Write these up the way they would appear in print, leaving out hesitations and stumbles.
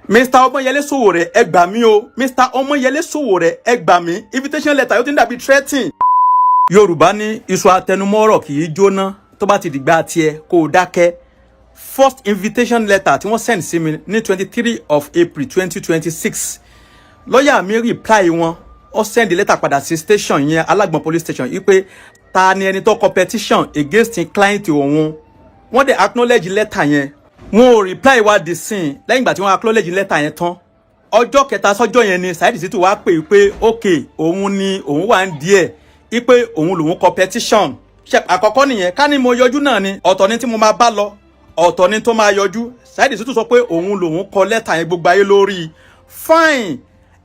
Mr. Omoyele Sowore ẹ gbà mí o. Mr. Omoyele Sowore ẹ gbà mí. Invitation letter yóò ti ń dàbí threatening. Yorùbá ní iṣu atẹnumọ́rọ̀ kì í jóná tó bá ti dìgbà tiẹ̀ kó o dákẹ́. First invitation letter tí wọ́n send sí mi ní 23 of April 2026. Lọ́yà mi reply wọn. Ó send letter padà sí station yẹn Alágbọ̀n police station yìí pé ta ni ẹni tó competition against client òun. Wọ́n dẹ̀ acknowledge letter yẹn. Wọ́n ò reply wá di sin lẹ́yìn ìgbà tí wọ́n acknowledge letter yẹn tán. Ọjọ́ kẹta sọ́jọ́ yẹn ni Saheed Shittu wá pè pé okay òun ni òun wà ń díẹ̀ ipe òun lòun competition. Ṣé àkọ́kọ́ nìyẹn ká ní mo yọjú náà ni ọ̀tọ̀ ni tí mo máa bá lọ ọ̀tọ̀ ni tó máa yọjú. Saheed Shittu sọ pé òun lòun kọ letter yẹn gbogbo ayé lórí. Fine.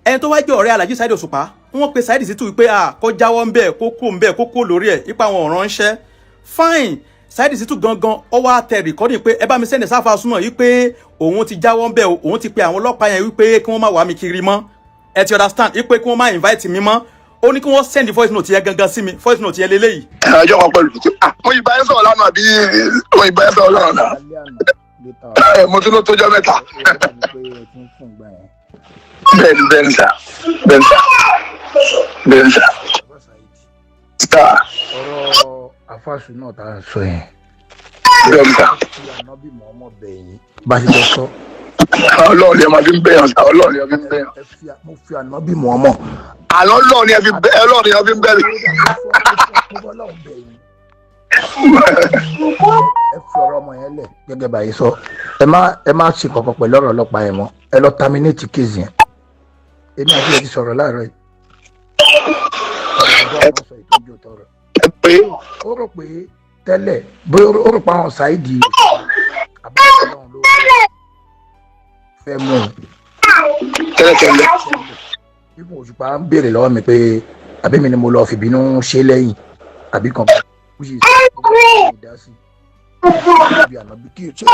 Ẹni tó wá jẹ́ ọ̀rẹ́ Alhaji Saheed Òṣùpá wọ́n pe Saheed Shittu pé kó jáwọ́ ń bẹ̀ kó kó ń bẹ̀ kó kó lórí ẹ̀ ipa àwọn ọ̀ràn ńṣẹ́. Fine. Saheed Shittu gangan ó wá tẹ recording pé ẹ bá mi send sáfà súnà yìí pé òun ti jáwọ́ ń bẹ̀ òun ti pe àwọn ọlọ́pàá yẹn wípé kí wọ́n má wá mi kiri mọ́. Ẹ ti understand wípé kí wọ́n má invite mi mọ́. Ó ní kí wọ́n send voice note yẹn gangan sí mi voice note yẹn lélẹ́yìí. Ọjọ́ kan pẹ̀lú mo yìí bá yẹn sọ̀rọ̀ lánàá bí mo yìí bá yẹn sọ̀rọ̀ lánàá. Mo tún ló tójọ́ mẹ́ta. Bẹ́ẹ̀ni sá. Ọ̀rọ̀ àfàṣù náà tá a sọ yẹn. Bẹ́ẹ̀ni sá. Ànábì Muhammad bẹ̀yìn bá ṣe lọ sọ. Ọlọ́run ni ẹ máa fi ń bẹ̀yàn sá Ọlọ́run ni ẹ fi ń bẹ̀yàn. Mo fi ànábì Muhammad. Àlọ́ Ọlọ́run ni ẹ fi ń bẹ̀yàn. Ẹ fi ọ̀rọ̀ ọmọ yẹn lẹ̀ gẹ́gẹ́ báyìí sọ. Ẹ má ṣe kankan pẹ̀lú ọ̀rọ̀ ọlọ́pàá yẹn mọ́. Ẹ lọ terminate case yẹn. Èmi àti ẹ ti sọ̀rọ̀ láàárọ̀ yìí. Ó rò pé tẹ́lẹ̀ bóyá ó rò pé àwọn Saheed àbúrò náà ló fẹ́ mú un. Tẹ́lẹ̀. Bíbù Òṣùpá ń béèrè lọ́wọ́ mi pé àbí mi ni mo lọ fìbínú ṣe lẹ́yìn àbí kan bó ṣe ìdásí bí ànábì kí o ṣe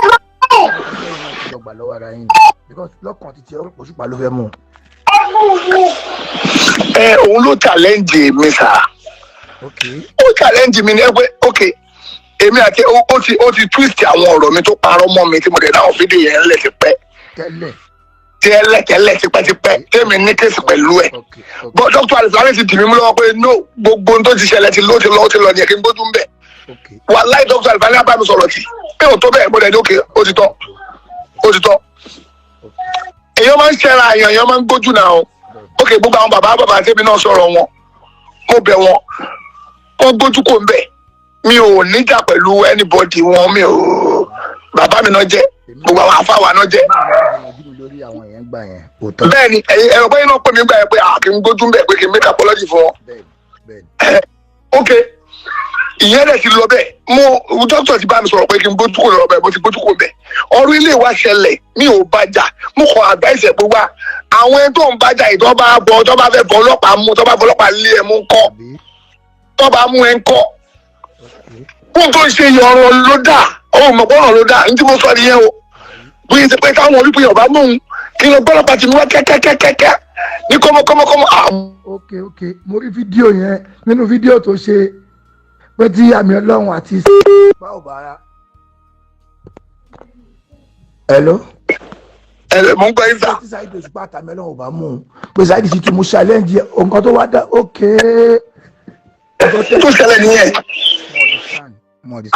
ìjọba lọ́wọ́ ara yín because lọ́kàn ti tiẹ̀ Òṣùpá ló fẹ́ mú un. Òun ló challenge mi sá. Ó challenge mi ní ẹgbẹ́ okay èmi àti ó ti twist àwọn ọ̀rọ̀ mi tó parọ́ mọ́ mi tí mo dẹ̀ dáhùn fídíò yẹn lẹ̀ ti pẹ́. Tẹ́lẹ̀ tipẹ́tipẹ́ tèmi ní kéèsì pẹ̀lú ẹ̀. But Dr. Alifani ti dì mí mú lọ́wọ́ pé no gbogbo ohun tó ti ṣẹlẹ̀ ti lọ ní ẹ̀kí ń gbójú ń bẹ̀. Wàláhì Dr. Alifani á bá mi sọ̀rọ̀ tì pé ò tó bẹ́ẹ̀ mo dẹ̀ ní òkè ó ti tọ́. Èèyàn máa ń ṣẹ́ra èèyàn máa ń gbójú náà o. Òkè gbogbo àwọn bàbá tèmi náà sọ̀rọ̀ wọn mo bẹ̀ wọn wọ́n gbójú kò ń bẹ̀ mi ò níjà pẹ̀lú anybody wọn mi ò bàbá mi náà jẹ́ gbogbo àwọn afáwa náà jẹ́. Bẹ́ẹ̀ni ẹ̀rọ pé iná pè mí gbà yẹn pé kì í gbójú ń bẹ̀ pé kì í make apology fún wọn. Ok ìyẹn dẹ̀ ti lọ bẹ́ẹ̀ dókítà ti bá mi sọ̀rọ̀ pé kí n gbójú kò lọ bẹ́ẹ̀ mo ti gbójú kò bẹ́ẹ̀ ọ̀rọ̀ ilé wa ṣẹlẹ̀ mi ò bàjá mo kọ advice ẹ̀ gbogbo àwọn ẹni tó ń bàjá yìí tó bá fẹ́ bọ́ ọlọ́pàá mú tó bá fọ́ ọlọ́pàá lé ẹ̀ mú kọ́ tó bá mú ẹ̀ ń kọ́ fún tó ṣe yọ̀rọ̀ ló dà ọ̀hún mọ̀gbọ́n ló dà ní tí mo sọ nìyẹn o bí ṣe pé táwọn orí pé ọba mú un kí ló gbọ́dọ̀ pàtì mú wá kẹ́kẹ́kẹ́kẹ́ ní kọ́mọkọ́mọkọ́mọ. ok mo rí fídíò yẹn nínú fídíò tó ṣe pé tí àmì ọlọ́run àti báwo bára. hello. Mo ń gbọ́ yín sá. tí Saheed Òṣùpá àtàmì ọlọ́run ò bá mú un pé Saheed Shittu mo challenge nǹkan tó wá dá ok. tó ṣẹlẹ̀ nìyẹn.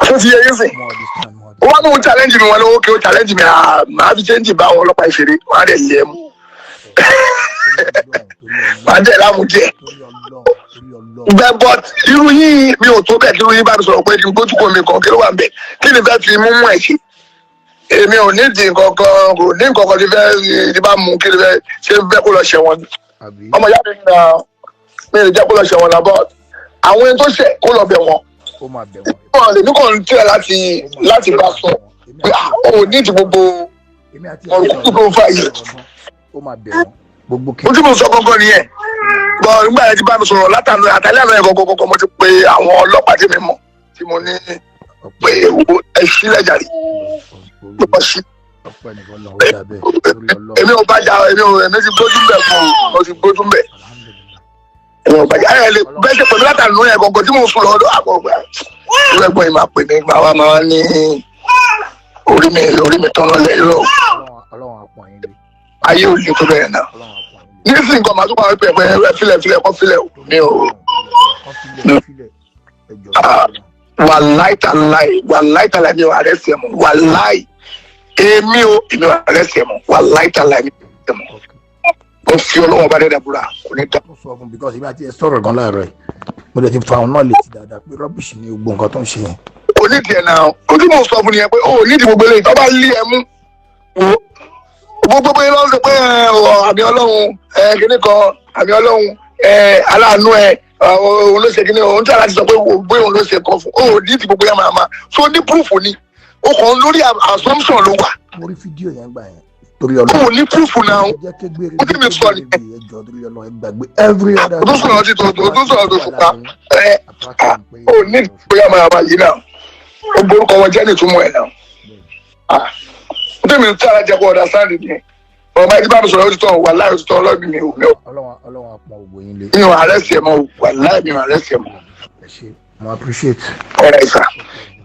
Àṣọ ti yẹ yín sìn. Ó wá ní òun challenge mi wọn lọ́wọ́ kí ó challenge mi máa fi change bá àwọn ọlọ́pàá ìṣeré wọn á dẹ̀ lé ẹ mú. Màá dẹ̀ láàmú díẹ̀. But irú yín mi ò tó bẹ́ẹ̀ kí irú yín bá mi sọ̀rọ̀ pé kí n gbójú kò mi kan kí ló wà ń bẹ̀ kí ni fẹ́ fi mú ẹ̀ ṣe. Èmi ò ní ìdí nǹkan kò ní nǹkan kan tí bá mú kí ni fẹ́ ṣe fẹ́ kó lọ ṣẹ̀wọ̀n. Ọmọ ìyá mi ń na mi ò jẹ́ kó lọ ṣẹ̀wọ̀n náà but àwọn ẹni tó ṣẹ̀ kó lọ bẹ̀ wọ́n. Wọ́n lè ní kàn ń tẹ̀ láti bá sọ pé ó ní ìdí gbogbo ọ̀rùkú tó ń fà yìí. Mo tí mo sọ gangan nìyẹn. Bọ̀ nígbà yẹn ti bá mi sọ̀rọ̀ látàlú àtàlẹ́ àná yẹn gangan mo ti pe àwọn ọlọ́pàá tí mi mọ̀ tí mo ní pé ẹ sílẹ̀ jàre. Èmi ò bá jà èmi ti gbójú bẹ̀ fún un mo ti gbójú bẹ̀. Èmi ò bá jà ẹ lè bẹ́ẹ̀ ṣe pẹ̀lú látàlú yẹn gangan tí mo sùn lọ́dọ̀ àgbọ̀gbà. Ìrẹ́gbọ̀n yìí máa pè mí gbà wá máa ní orí mi tán lọ́lẹ̀ irọ́. ayé ò lè tó bẹ́ẹ̀ náà nísìnyí nǹkan màá tún wà pé filẹ̀ kọ́ filẹ̀ mi ò wàláì tàláì mi ò àrẹ́sì ẹ̀ mọ́ wàláì èmi ò àrẹ́sì ẹ̀ mọ́ wàláì tàláì mi ò àrẹ́sì ẹ̀ mọ́ mo fi ọlọ́wọ́ bá dẹ́dà búra kò ní dá. mo sọ fún because ibi àti ẹ sọ̀rọ̀ gan láàárọ̀ yìí mo lè ti fa àwọn náà létí dáadáa pé rọ́bìṣì ni gbogbo nǹkan tó ń ṣe yẹn. kò ní tiẹ̀ náà o tí mo sọ fún yẹn pé o ní ìdìbò gbélé ìtọ́ bá lé ẹ mú gbogbo yẹn lọ́wọ́ sọ pé àmì ọlọ́run kìnnì kan àmì ọlọ́run aláàánú òun ló ṣe kìnnì òun tí a láti sọ pé bóyá òun ló ṣe kan fún o ní ìdìbò gbélé máa so ní proof ni o kàn lórí assumption ló wà. mo rí fídíò yẹn gbà yẹn torí ọlọ́run o ní proof náà o tí mi sọ ni o tún sọ̀rọ̀ ti tó ṣùpá o ní bóyá máa yìí náà o borúkọ wọn jẹ́ nìtúmọ̀ ẹ̀ náà o tí mi tí a jẹ́ kó ọ̀dà sáàdì ni ọmọ ẹni bá mi sọ̀rọ̀ òtítọ́ wà láì òtítọ́ ọlọ́ọ̀bì mi ò ní o. ọlọ́run àpọ̀ ògbó yín lé. mi ò àrẹ́sì ẹ̀ mọ́ wà láì mi ò àrẹ́sì ẹ̀ mọ́. ẹ ṣe mo appreciate. ọ̀rẹ́ ìsà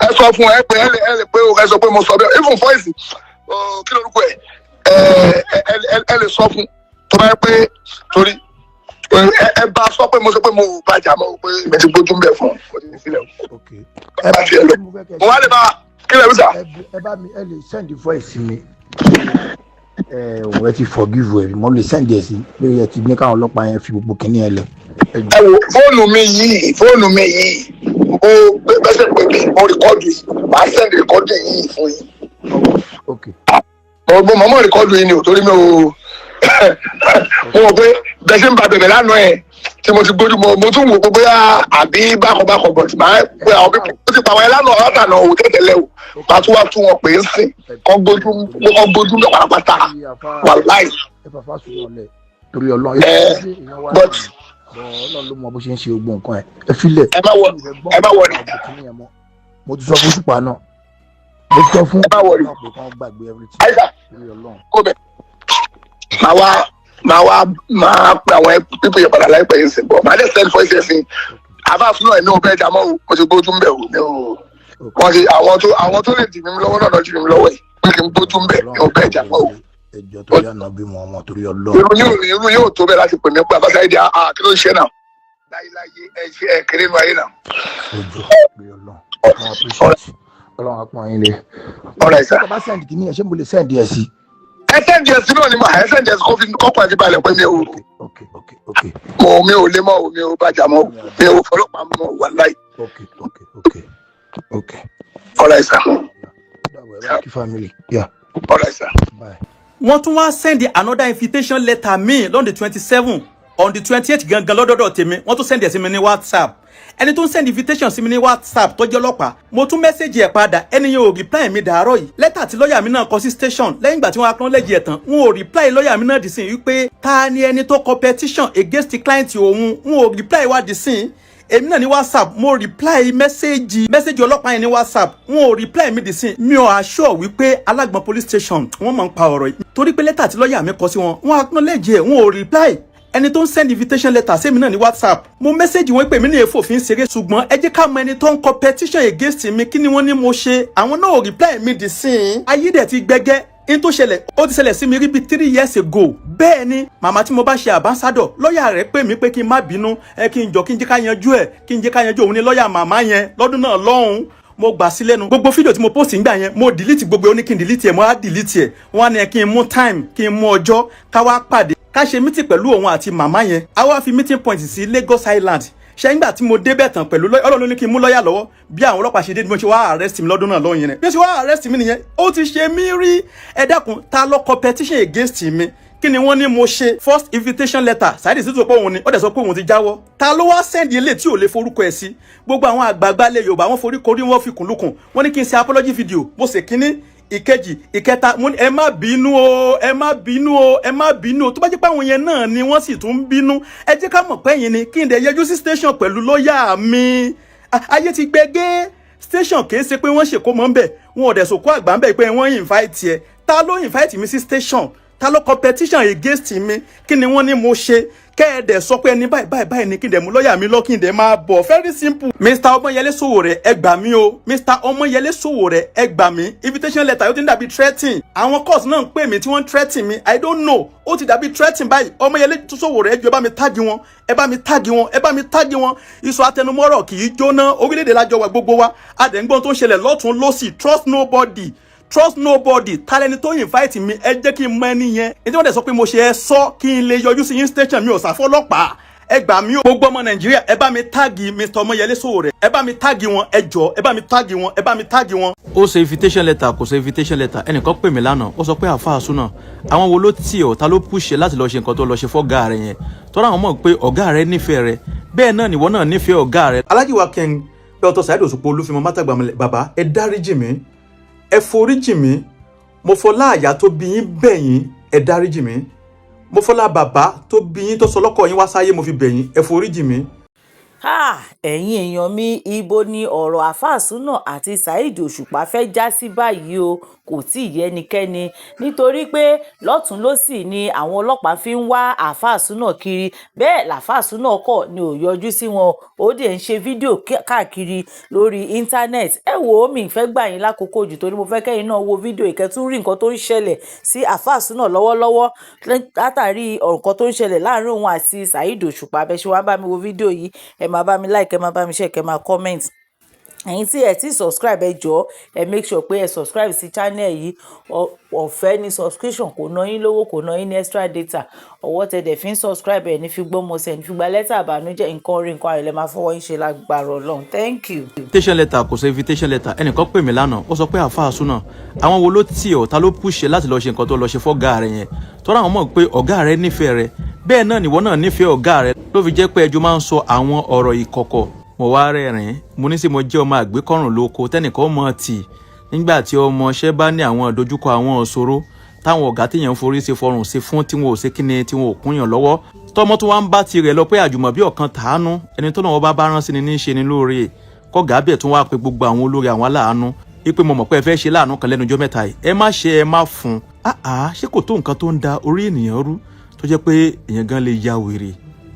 ẹ sọ fún ẹ pé ẹ lè pé ẹ sọ pé mo sọ bẹ́ẹ̀ even voice kí lórúkọ ẹ lè sọ fún tó bá yẹ pé torí ẹ bá sọ pé mo sọ pé mo bàjá mọ́ pé ẹ ti gbójú ń bẹ̀ fún ẹ bá tiẹ̀ lọ mo wá lè bá kí lè rí sà. ẹ bá mi ẹ lè send voice mi òun ẹ ti forgive ẹ mo lè send ẹ sí pé ẹ ti ní káwọn ọlọ́pàá yẹn fi gbogbo kínní ẹ lẹ. ẹ wo fóònù mi yìí mo bẹ́sẹ̀ pé mi mo rìkọ́dù yìí màá send rìkọ́dù yìí fún yín. mo mọ̀ rìkọ́dù yìí ni ò torí mi ò mo mọ̀ pé bẹ́ẹ̀ ṣe ń ba bẹ̀rẹ̀ lánàá ẹ̀ tí mo ti gbójú mo tún wò pé bóyá àbí bákọ̀bákọ̀ bọ̀ tí màá pé àwọn pípọ̀ ó ti pa àwọn ẹ̀ lánàá ọ̀tà náà ò tẹ̀tẹ̀lẹ̀ o màá tún wá tún wọn pè é sìn kọ́ gbójú lọ pátápátá wà láì. ẹ fàfà sùn ọlẹ torí Ọlọ́run Ọlọ́run ló mọ bó ṣe ń ṣe gbogbo nǹkan ẹ filẹ̀. ẹ má wọrí. mo ti sọ fún ṣùpá náà mo ti sọ fún ọlọ́run pé kí wọ́n gbàgbé everything. àìsà kó bẹ̀ máa pe àwọn pípé yẹn padà láìpẹ́ yìí sìn bọ̀ máa lè send voice ẹ̀ sìn àbáfin náà ní ọbẹ̀ ẹja mọ́ o mo ti gbójú ń bẹ̀ o ní o wọ́n ti àwọn tó lè dì mí lọ́wọ́ náà lọ dì mí lọ́wọ́ yìí pé kí n gbójú ń bẹ̀ ní ọbẹ̀ ẹja mọ́ o. ẹjọ́ tó yà náà bí mo ọmọ torí Ọlọ́run. irú yóò tó bẹ́ẹ̀ láti pè mí pé àbáṣá yìí di kí ló ń ṣe náà láyé ẹ kéré nu ayé náà. ojú pé Ọlọ́run appreciate Ọlọ́run apọ̀ yín lé. ọ̀rẹ́ ìsà. ṣé bá send kìíní ẹ̀ ṣé mo lè send ẹ̀ sí. ẹ sẹ́ǹdì ẹ̀sìn náà ni mà ẹ sẹ́ǹdì ẹ̀sìn kọ́kọ́ ẹ̀fí balẹ̀ pé mi ò mi ò lé mọ́ mi ò bàjá mọ́ mi ò fọlọ́pàá mọ́ wà láì. ọ̀rẹ́ ìsà. ọ̀rẹ́ ìsà. wọ́n tún wá send another invitation letter mi lọ́n the 27 on the 28 gangan lọ́dọ̀dọ̀ tèmi wọ́n tún send ẹ̀ sí mi ní WhatsApp ẹni tó ń send invitation sí mi ní WhatsApp tó jẹ́ ọlọ́pàá mo tún mẹ́sẹ̀gì ẹ̀ padà ẹni yẹn ò reply mi dàárọ̀ yìí lẹ́tà tí lọ́ọ̀yà mi náà kọ sí station lẹ́yìn ìgbà tí wọ́n acknowledge ẹ̀ tán wọn ò reply lọ́ọ̀yà mi náà dì sí wípé ta ni ẹni tó kọ petition against the client òun wọn ò reply wá dì sí èmi náà ní WhatsApp mo reply mẹ́sẹ̀gì ọlọ́pàá yẹn ní WhatsApp wọn ò reply mi dì sí mi ò assure wípé Alágbọ̀n police station wọ́n máa ń pa ọ̀rọ̀ yìí torí pé lẹ́tà tí lọ́ọ̀yà mi kọ sí wọn wọn acknowledge ẹ̀ wọn ò reply ẹni tó ń send invitation letter sẹ́mi náà ní WhatsApp mo mẹ́sẹ̀gì wọn pé mi ní èèfòfin ṣeré ṣùgbọ́n ẹ jẹ́ ká mọ ẹni tó ń kọ petition against mi kí ni wọ́n ní mo ṣe àwọn náà ò reply mi dì sí i ayé dẹ̀ ti gbẹgẹ́ in tó ṣẹlẹ̀ ó ti ṣẹlẹ̀ sí mi rí bíi 3 years ago bẹ́ẹ̀ ni màmá tí mo bá ṣe ambassador lọ́ọ̀yà rẹ̀ pè mí pé kí n má bínú kí n jọ kí n jẹ́ ká yanjú òun ní lọ́ọ̀yà màmá yẹn lọ́dún náà lọ́hùn mo gbà sí lẹ́nu gbogbo fídíò tí mo post ń gbà yẹn mo delete gbogbo ó ní kí n delete ẹ̀ mo á delete ẹ̀ wọ́n á ní kí n mú time kí n mú ọjọ́ ká wá pàdé ká ṣe meeting pẹ̀lú òun àti màmá yẹn a wá fi meeting point sí Lagos Island ṣe nígbà tí mo débẹ̀ tán pẹ̀lú Ọlọ́run ní kí n mú lọ́ọ̀yà lọ́wọ́ bí àwọn ọlọ́pàá ṣe dé bí mo ṣe wá arrest mi lọ́dún náà lọ́yìn rẹ̀ bí ó ṣe wá arrest mi nìyẹn ó ti ṣe mí rí ẹ dákun ta ló kọ petition against mi kí ni wọ́n ní mo ṣe first invitation letter Saheed Shittu pé òun ni ó dẹ̀ sọ pé òun ti jáwọ́ ta ló wá send ilé tí ò lè forúkọ ẹ̀ sí gbogbo àwọn àgbààgbà ilẹ̀ Yorùbá wọ́n forí korí wọ́n fi kùnlùkùn wọ́n ní kí n ṣe apology video mo ṣe kínní ìkejì ìkẹta mo ní ẹ má bínú o tó bá jẹ́ pé àwọn yẹn náà ni wọ́n sì tún bínú ẹ jẹ́ ká mọ̀ pé yín ni kí n dẹ̀ yẹjú sí station pẹ̀lú lọ́ọ̀yà mi ayé ti gbẹgẹ́ station kìí ṣe pé wọ́n ṣèkó mọ́ ń bẹ̀ wọn ò dẹ̀ sòkó àgbà ń bẹ̀ pé wọ́n invite ẹ ta ló invite mi sí station ta ló kọ petition against mi kí ni wọ́n ní mo ṣe kẹ́ẹ̀dẹ̀ sọ pé ẹni báyìí ni kí n dẹ̀ mú lọ́ọ̀yà mi lọ kí n dẹ̀ máa bọ̀ very simple. Mr. Ọmọyẹlé Sowore ẹ gbà mí o Mr. Ọmọyẹlé Sowore ẹ gbà mí invitation letter yóò ti ń dàbí threatening àwọn course náà ń pè mí tí wọ́n ń threatening mi I don't know ó ti dàbí threatening báyìí Ọmọyẹlé Sowore ẹ jọ̀ọ́ ẹ bá mi táàgì wọn ẹ bá mi táàgì wọn ẹ bá mi táàgì wọn iṣu atẹnumọ́rọ̀ kì í jóná orílẹ̀-èdè lájọ wa gbogbo wa adẹ̀ngbọ́n tó ń ṣẹlẹ̀ lọ́tún lọ́sì trust nobody tálẹ́ni tó invite mi ẹ jẹ́ kí n mọ ẹni yẹn ètò wọn dẹ̀ sọ pé mo ṣe ẹ sọ kí n lè yọjú sí yín station mi ò sàfọlọ́pàá ẹ gbà mí o gbogbo ọmọ Nàìjíríà ẹ bá mi táàgì Mr. Ọmọyẹlé Sowore ẹ bá mi táàgì wọn ẹ jọ̀ọ́ ẹ bá mi táàgì wọn ẹ bá mi táàgì wọn. ó ṣe invitation letter kò ṣe invitation letter ẹnìkan pè mí lánàá ó sọ pé àáfàá súnà àwọn wo ló tì ọ́ ta ló pùṣẹ láti lọ ṣe nǹkan tó lọ ṣe fọ́gá rẹ yẹn tọ́ra àwọn mọ̀ pé ọ̀gá rẹ nífẹ̀ẹ́ rẹ bẹ́ẹ̀ náà nìwọ náà nífẹ̀ẹ́ ọ̀gá rẹ. Alhaji wa King Dr. Saheed Osupa Olúfimọ Mátàgbà bàbá ẹ dáríjì mí ẹ foríjì mí mo fọlá àyà tó bí yín bẹ̀yìn ẹ dáríjì mí mo fọlá bàbá tó bí yín tó sọ lọ́kọ yín wá sáyé mo fi bẹ̀yìn ẹ foríjì mí. ẹ̀yin èèyàn mi ibo ni ọ̀rọ̀ àáfàá súnà àti Saheed Òṣùpá fẹ́ já sí báyìí o kò tí ì yé ẹnikẹ́ni nítorí pé lọ́tún lọ́sì ni àwọn ọlọ́pàá fi ń wá àáfàá súnà kiri bẹ́ẹ̀ làáfàá súnà kọ̀ ni ò yọjú sí wọn ó dẹ̀ ń ṣe fídíò káàkiri lórí íńtánẹ́ẹ̀tì ẹ wò ó mi ìfẹ́ gbà yín lákòókò jù torí mo fẹ́ kẹ́yìn náà wo fídíò ìkẹ́tún rí nǹkan tó ń ṣẹlẹ̀ sí àáfàá súnà lọ́wọ́lọ́wọ́ látàrí nǹkan tó ń ṣẹlẹ̀ láàrin òun àti Saheed Òṣùpá bẹ́ẹ̀ ṣe wá bá mi wo fídíò yìí ẹ máa bá mi like ẹ máa bá mi share ẹ máa comment ẹ̀yin tí ẹ ti subscribe ẹ jọ̀ọ́ ẹ make sure pé ẹ subscribe sí channel yìí ọ̀fẹ́ ní subscription kò ná yín lówó kò ná yín ní extra data ọwọ́ tẹ dẹ̀ fi ń subscribe ẹ̀ ní fi gbọ́mọ sí ẹ̀ ní fi gba lẹ́tà àbànújẹ́ nǹkan orí nǹkan àrẹ̀lẹ̀ máa fọwọ́ yín ṣe lágbára Ọlọ́run thank you. invitation letter kò ṣe invitation letter ẹnìkan pè mí lánàá ó sọ pé àáfàá súnà àwọn wo ló tì ọ́ ta ló pùṣẹ láti lọ ṣe nǹkan tó lọ ṣe fọ́gá rẹ yẹn tọ́ra àwọn mọ̀ pé ọ̀gá rẹ nífẹ̀ẹ́ rẹ bẹ́ẹ̀ náà nìwọ náà nífẹ̀ẹ́ ọ̀gá rẹ ló fi jẹ́ pé ẹjọ́ máa ń sọ àwọn ọ̀rọ̀ ìkọ̀kọ̀ mo wá rẹ́rìn mo ní sí mo jẹ́ ọmọ àgbékọ́rùn lóko tẹ́nìkan mọ̀ tì nígbà tí ọmọọṣẹ́ bá ní àwọn ìdojúkọ àwọn ìṣòro táwọn ọ̀gá téèyàn forí ṣe fọrùn ṣe fún tí wọn ò ṣe kíni tí wọn ò kúnyàn lọ́wọ́ tọmọ tó wá ń bá tirẹ̀ lọ pé àjùmọ̀ bí ọ̀kan tàánú ẹni tó náà wọ́n bá rán sí ni ní ṣe ni lóore kọ́gà bẹ̀ tún wá pé gbogbo àwọn olórí àwọn aláàánú ipe mo mọ̀ pé ẹ fẹ́ ṣe láàánú kan lẹ́nu ọjọ́ mẹ́ta yìí ẹ má ṣe ẹ má fún ṣé kò tó nǹkan tó ń da orí ènìyàn rú tó jẹ́ pé èèyàn gan lè ya wèrè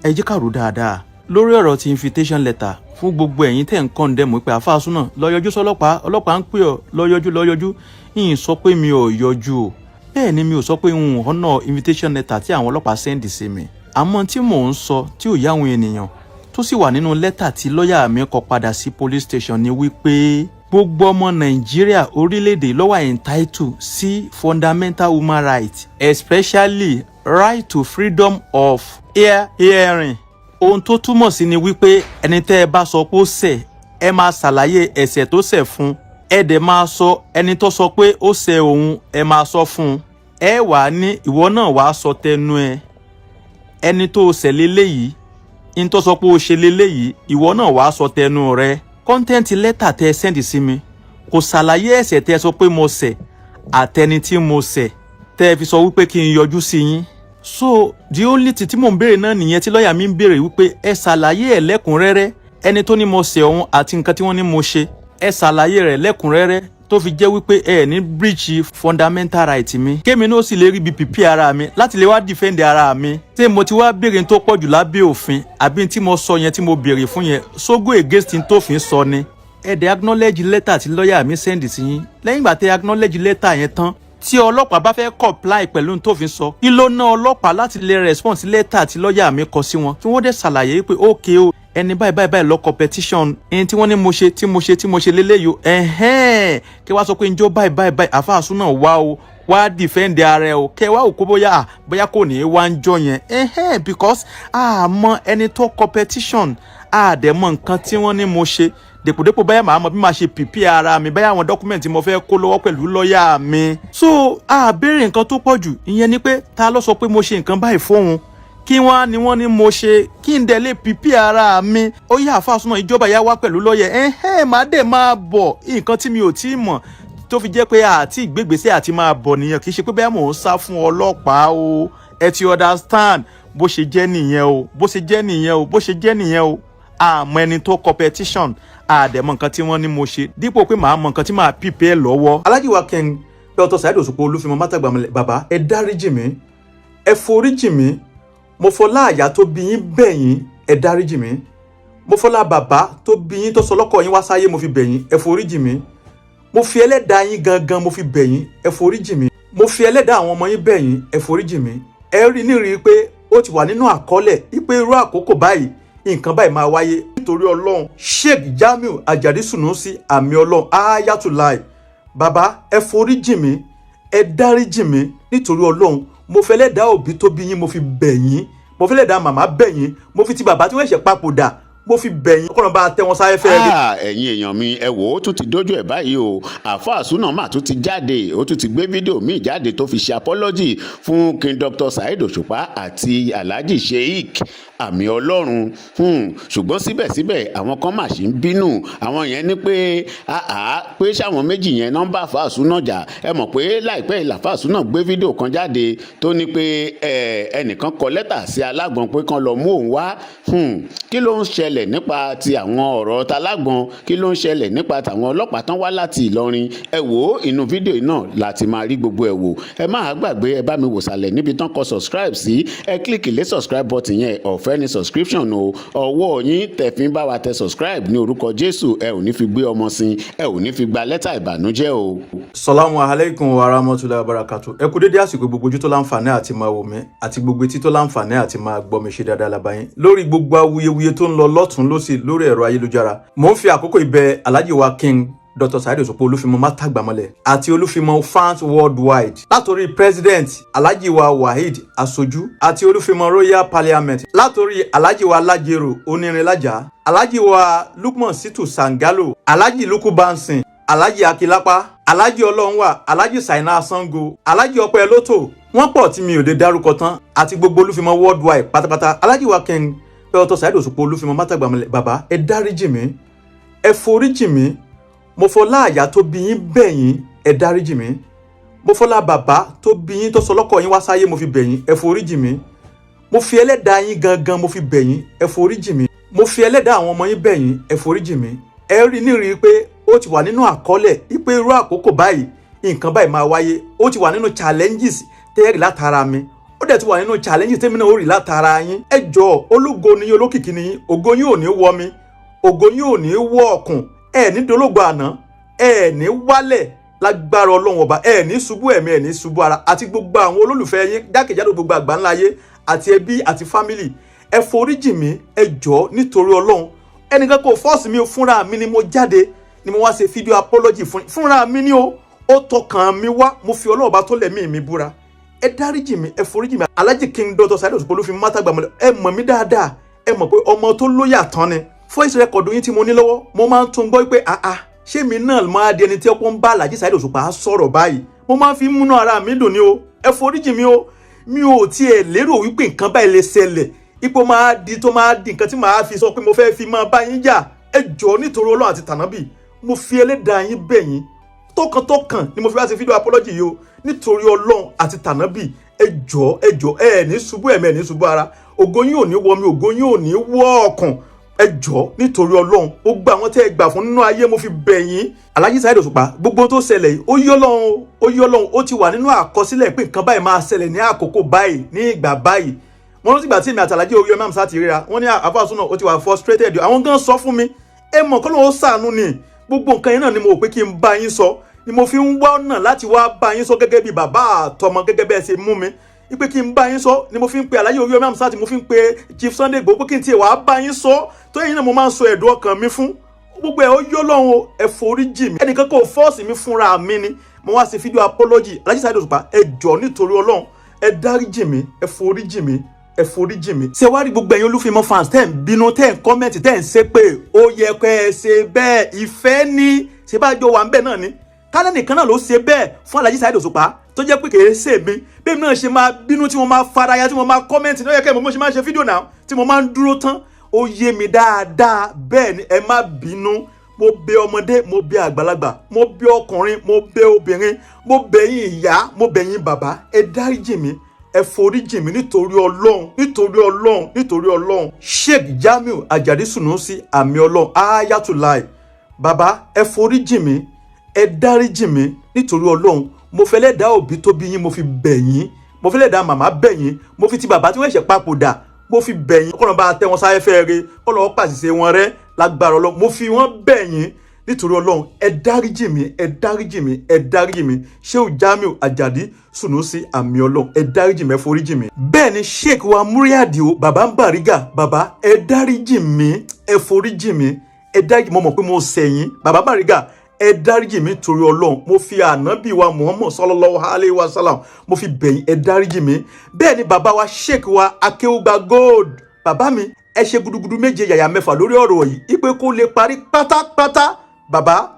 ẹ jẹ́ ká rò dáadáa lórí ọ̀rọ̀ ti invitation letter fún gbogbo ẹ̀yin tẹ́ ń kọ́ndẹ̀mù pé àáfàá súnà lọ yọjú sọ́lọ́pàá ọlọ́pàá ń pè ọ́ lọ yọjú yìnyín sọ pé mi ò yọjú o bẹ́ẹ̀ ni mi ò sọ pé n ọ̀nà invitation letter tí àwọn ọlọ́pàá sẹ́ndì sí mi àmọ́ tí mò ń sọ tí ò yá àwọn ènìyàn tó sì wà nínú lẹ́tà tí lọ́ọ̀yà mi kọ padà sí police station ni wípé gbogbo ọmọ Nàìjíríà orílẹ̀-èdè ló wà entitled sí fundamental human rights especially right to freedom of hearing ohun tó túmọ̀ sí ni wípé ẹni tẹ́ ẹ bá sọ pé ó ṣẹ̀ ẹ máa ṣàlàyé ẹ̀ṣẹ̀ tó ṣẹ̀ fún ẹ dẹ̀ máa sọ ẹni tó sọ pé ó ṣẹ̀ òun ẹ máa sọ fún un ẹ wà ní ìwọ náà wàá sọ tẹnu ẹ ẹni tó ṣẹ̀ léléyìí ẹni tó sọ pé ó ṣe léléyìí ìwọ náà wàá sọ tẹnu rẹ kọ́ńtẹ́ǹtì lẹ́tà tẹ́ ẹ sẹ́ndì sí mi kò ṣàlàyé ẹ̀ṣẹ̀ tẹ́ ẹ sọ pé mo ṣẹ̀ àtẹni tí mo ṣẹ̀ tẹ́ ẹ fi sọ wípé kí n yọjú sí yín so the only thing tí mò ń béèrè náà nìyẹn tí lọ́ọ̀yà mi ń béèrè wípé ẹ ṣàlàyé ẹ̀ lẹ́kùnrẹ́rẹ́ ẹni tó ní mo ṣẹ̀ òun àti nǹkan tí wọ́n ní mo ṣe ẹ ṣàlàyé rẹ̀ lẹ́kùnrẹ́rẹ́ tó fi jẹ́ wípé ẹ ní breach fundamental right mi kémi náà sì lè rí ibi pìpì ara mi láti lè wá defend ara mi ṣé mo ti wá béèrè tó pọ̀ jù lábẹ́ òfin àbí tí mo sọ yẹn tí mo béèrè fún yẹn sógó against tó fi ń sọ ni ẹ dẹ̀ acknowledge letter tí lọ́ọ̀yà mi send sí yín lẹ́yìn ìgbà tẹ́ acknowledge letter yẹn tán tí ọlọ́pàá bá fẹ́ comply pẹ̀lú tó fi sọ kí ló ná ọlọ́pàá láti lè respond sí lẹ́tà tí lọ́ọ̀yà mi kọ sí wọn kí wọ́n dẹ̀ ṣàlàyé pé okay o ẹni báyìí lọ competition ẹni tí wọ́n ní mo ṣe léléyìí o kí wàá sọ pé njó báyìí àáfàá súnà wá o wá defend ara ẹ o kẹ wá òkú bóyá kò ní í wá ń jọ yẹn because àmọ́ ẹni tó competition àdẹ̀mọ̀ nǹkan tí wọ́n ní mo ṣe dèpòdépò báyà màá mọ bí màá ṣe pìpì ara mi báyà àwọn dọ́kúmẹ̀ntì mo fẹ́ kó lọ́wọ́ pẹ̀lú lọ́ọ̀yà mi. so béèrè nǹkan tó pọ̀ jù ìyẹn ni pé ta ló sọ pé mo ṣe nǹkan báyìí fóun kí wọ́n ní wọ́n ní mo ṣe kí n dẹ̀ lè pìpì ara mi ó yá àáfàá súnà ìjọba yá wá pẹ̀lú lọ́ọ̀yà màá dẹ̀ máa bọ̀ nǹkan tí mi ò tí ì mọ̀ tó fi jẹ́ pé àti ìgbégbèsè àti máa bọ̀ nìyẹn kì í ṣe pé bẹ́ẹ̀ mò ń sá fún ọlọ́pàá o ẹ ti understand bó ṣe jẹ́ nìyẹn o àmọ́ ẹni tó competition àdẹ̀mọ̀ nǹkan tí wọ́n ní mo ṣe dípò pé màá mọ nǹkan tí màá pípẹ́ lọ́wọ́. Alhaji wa King Dr. Saheed Osupa Olúfimọ Mátàgbà bàbá ẹ dáríjì mí ẹ foríjì mí mo fọlá àyà tó bí yín bẹ̀ yín ẹ dáríjì mí. Mo fọlá bàbá tó bí yín tó sọ lọ́kọ yín wá sáyé mo fi bẹ̀ yín ẹ foríjì mí. Mo fi ẹlẹ́dàá yín gangan mo fi bẹ̀ yín ẹ foríjì mí. Mo fi ẹlẹ́dàá àwọn ọmọ yín bẹ̀ yín ẹ foríjì mí. Ẹ rí nírí pé ó ti wà nínú àkọọ́lẹ̀ wípé irú àkókò báyìí nǹkan báyìí máa wáyé nítorí Ọlọ́run. Sheikh Jamiu Ajadi Sunusi àmì Ọlọ́run Ayatollah. Bàbá ẹ foríjì mí ẹ dáríjì mí nítorí Ọlọ́run. Mo fẹ́ ẹlẹ́dàá òbí tó bí yín mo fi bẹ̀ yín. Mo fẹ́ ẹlẹ́dàá màmá bẹ̀ yín. Mo fi ti bàbá tí wọ́n ṣẹ̀ papòdà mo fi bẹ̀yìn ọkọ̀nà bá tẹ wọn sáré fẹ́ẹ́ rí. ẹ̀yin èèyàn mi ẹ wò ó tún ti dójú ẹ̀ báyìí o àáfàá Súnà mà tún ti jáde ó tún ti gbé fídíò míì jáde tó fi ṣe apology fún King Dr. Saheed Òṣùpá àti Alhaji Sheikh àmì Ọlọ́run ṣùgbọ́n síbẹ̀síbẹ̀ àwọn kan mà ṣì ń bínú àwọn yẹn ní pé pé ṣáwọn méjì yẹn nọ́mbà àáfàá Súnà jà ẹ mọ̀ pé láìpẹ́ ìlàáfàá Súnà gbé fídíò kan jáde tó ní pé ẹnìkan kọ lẹ́tà sí alágbọ̀n pé kan lọ mú òun wá kí ló ń ṣẹlẹ̀ nípa ti àwọn ọ̀rọ̀ talágbọ̀n kí ló ń ṣẹlẹ̀ nípa tàwọn ọlọ́pàá tán wá láti Ìlọrin ẹ wò ó inú fídíò náà láti máa rí gbogbo ẹ wò ẹ má gbàgbé ẹ bá mi wò sàlẹ̀ níbi tán kọ subscribe sí ẹ kílíkì lé subscribe button yẹn ọ̀fẹ́ ní subscription o ọwọ́ yín tẹ̀fín bá wa tẹ subscribe ní orúkọ Jésù ẹ ò ní fi gbé ọmọ sin ẹ ò ní fi gba lẹ́tà ìbànújẹ́ o. Salamu alaikum wa rahmatullahi wa barakatuh. Ẹ kú dédé àsìkò gbogbo ojú tó láǹfààní àti máa wò mí àti gbogbo etí tó láǹfààní àti máa gbọ́ mi ṣe dáadáa lábáyín lórí gbogbo awuyewuye tó ń lọ lọ́tún lósì lórí ẹ̀rọ ayélujára. Mo ń fi àkókò ìbẹ̀ Alhaji wa King Dr. Saheed Òṣùpá Olúfimọ Mátàgbàmọ́lẹ̀ àti Olúfimọ fans worldwide látòrí president Alhaji wa Waheed Aṣojú àti Olúfimọ Royal Parliament látòrí Alhaji wa Lájẹrò Onírinlájà Alhaji wa Lukman Situ Sangalo Alhaji Luku Bansin Alhaji Akilapa Alhaji Ọlọ́runwà Alhaji Saina Sango Alhaji Ọpẹ́ Lótò wọ́n pọ̀ tí mi ò lè dárúkọ tán àti gbogbo Olúfimọ worldwide pátápátá. Alhaji wa King Dr. Saheed Òṣùpá Olúfimọ Mátàgbàmọ́lẹ̀ bàbá ẹ dáríjì mí ẹ foríjì mí. Mo fọlá àyà tó bí yín bẹ̀ yín ẹ dáríjì mí. Mo fọlá bàbá tó bí yín tó sọ lọ́kọ yín wá sáyé mo fi bẹ̀ yín ẹ foríjì mí. Mo fi ẹlẹ́dàá yín gangan mo fi bẹ̀ yín ẹ foríjì mí. Mo fi ẹlẹ́dàá àwọn ọmọ yín bẹ̀ yín ẹ foríjì mí. Ẹ rí nírí pé ó ti wà nínú àkọọ́lẹ̀ wípé irú àkókò báyìí nǹkan báyìí máa wáyé. Ó ti wà nínú challenges tẹ́ẹ̀rì látara mi. Ó dẹ̀ ti wà nínú challenges tẹ́mi náà ó rí látara yín. Ẹ jọ̀ọ́ ológo ni yín olókìkí ni yín ògo yín ò ní wọ mi ògo yín ò ní wọ ọ̀kùn ẹ ní dológo àná ẹ ní wálẹ̀ lágbára Ọlọ́run ọba ẹ ní ṣubú ẹ̀mí ẹ ní ṣubú ara àti gbogbo àwọn olólùfẹ́ yín jákèjádò gbogbo àgbáńlá ayé àti ẹbí àti fámìlì ẹ foríjì mí ẹ jọ̀ọ́ nítorí Ọlọ́run ẹnìkan kò fọ́ọ̀sì mi fúnra mi ni mo jáde ni mo wá ṣe fídíò apology fúnra mi ni ó tọkàn mi wá mo fi Ọlọ́run ọba tó lẹ̀mí mi búra ẹ dáríjì mí ẹ foríjì mí. Alhaji King Dr. Saheed Òṣùpá Olúfimọ Mátàgbàmọ́lẹ̀ ẹ mọ̀ mí dáadáa ẹ mọ̀ pé ọmọ tó lóyà tán ni voice record yín tí mo ní lọ́wọ́ mo máa ń tún gbọ́ pé ṣé mi náà máa di ẹni tí ọkọ ń bá Alhaji Saheed Òṣùpá sọ̀rọ̀ báyìí mo máa ń fi múná ara mi dùn ni o ẹ foríjì mi o mi ò tiẹ̀ lérò wípé nǹkan báyìí lè ṣẹlẹ̀ ipò máa di nǹkan tí màá fi sọ pé mo fẹ́ fi máa bá yín jà ẹ jọ̀ọ́ nítorí Ọlọ́run àti tànábì mo fi ẹlẹ́dàá yín bẹ̀ yín tọkàntọkàn ni mo fi wá ṣe fídíò apology yìí o nítorí Ọlọ́run àti tànábì ẹ jọ̀ọ́ ẹ ní ṣubú ẹ̀mí ẹ ní ṣubú ara ògo yín ò ní wọ mi ògo yín ò ní wọ ọkàn ẹ jọ̀ọ́ nítorí Ọlọ́run ó gba àwọn tẹ́ ẹ gbà fún nínú ayé mo fi bẹ̀ yín. Alhaji Saheed Òṣùpá gbogbo tó ṣẹlẹ̀ yìí ó yí Ọlọ́run ó ti wà nínú àkọsílẹ̀ pé nǹkan báyìí máa ṣẹlẹ̀ ní àkókò báyìí ní ìgbà báyìí. Wọ́n rántí ìgbà tí èmi àti Alhaji Oríyọmí Hamzat ti ríra wọ́n ní àfáà Súnà ó ti wà frustrated àwọn gan sọ fún mi ẹ mọ̀ kọ́ lóun ó ṣàánú ni gbogbo nǹkan yẹn náà ni mo rò pé kí n bá yín sọ ni mo fi ń wá ọ̀nà láti wá bá yín sọ gẹ́gẹ́ bí bàbá àtọmọ gẹ́gẹ́ bẹ́ẹ̀ ṣe mú mi ipe kí n bá yín sọ ni mo fi ń pe Alhaji Oríyọmí Hamzat mo fi ń pe Chief Sunday Igboho pé kí n tiẹ̀ wá bá yín sọ tó yẹn náà mo máa ń sọ ẹ̀dùn ọkàn mi fún gbogbo ẹ̀ ó yọ lọ́hùn ẹ foríjì mi ẹnìkan kò fọ́ọ̀sì mi fúnra mi ni mo wá ṣe fídíò apology Alhaji Saheed Òṣùpá ẹ jọ̀ọ́ nítorí Ọlọ́run ẹ dáríjì mi ẹ foríjì mi ẹ foríjì mi. ṣé wá rí gbogbo ẹ̀yin Olúfimọ fans tẹ́ ń bínú tẹ́ ń kọ́mẹ́ǹtì tẹ́ ń ṣe pé ó yẹ kẹ́ ẹ ṣe bẹ́ẹ̀ ìfẹ́ ni ṣé bá jọ wà ń bẹ̀ náà ni kálẹ̀ nìkan náà ló ṣe bẹ́ẹ̀ fún Alhaji Saheed Òṣùpá tó jẹ́ pé kìí ṣe mi bẹ́ẹ̀ náà ṣe máa bínú tí mo máa faraya tí mo máa kọ́mẹ́ǹtì náà yẹ kẹ́ mo ṣe máa ṣe fídíò náà tí mo máa ń dúró tán ó yé mi dáadáa bẹ́ẹ̀ ni ẹ má bínú mo bẹ̀ ọmọdé mo bẹ̀ àgbàlagbà mo bẹ̀ ọkùnrin mo bẹ̀ obìnrin mo bẹ̀ yín ìyá mo bẹ̀ yín bàbá ẹ dáríjì mi ẹ foríjì mi nítorí Ọlọ́run nítorí Ọlọ́run nítorí Ọlọ́run. Sheikh Jamiu Ajadi Sunusi àmì Ọlọ́run Ayatollah bàbá ẹ foríjì mi ẹ dáríjì mi nítorí Ọlọ́run mo fẹ́ lẹ́dàá òbí tó bí yín mo fi bẹ̀ yín mo fi lè dá màmá bẹ̀yìn mo fi ti bàbá tí wọ́n ṣẹ̀ papòdà mo fi bẹ̀yìn kọ́nà bá tẹ́ wọn sáfẹ́fẹ́ rẹ kọ́nà wọn pàṣẹ wọn rẹ lágbára Ọlọ́run mo fi wọ́n bẹ̀yìn nítorí Ọlọ́run ẹ dáríjì mi ẹ dáríjì mi ẹ dáríjì mi Shehu Jamiu Ajadi Sunusi àmì Ọlọ́run ẹ dáríjì mi ẹ foríjì mi. bẹ́ẹ̀ ni Sheikh wa Muriadio bàbá ń Bariga bàbá ẹ dáríjì mi ẹ foríjì mi ẹ dáríjì mo mọ̀ pé mo ṣẹ̀yìn bàbá Bariga ẹ dáríjì mi torí Ọlọ́run mo fi ànábì wa Muhammad sallallahu alayhi wa sallam mo fi bẹ̀yìn ẹ dáríjì mi. bẹ́ẹ̀ ni bàbá wa Sheikh wa Akeugba Gold bàbá mi ẹ ṣe gudugudu méje yàyà mẹ́fà lórí ọ̀rọ̀ yìí ipe kó lè parí pátápátá bàbá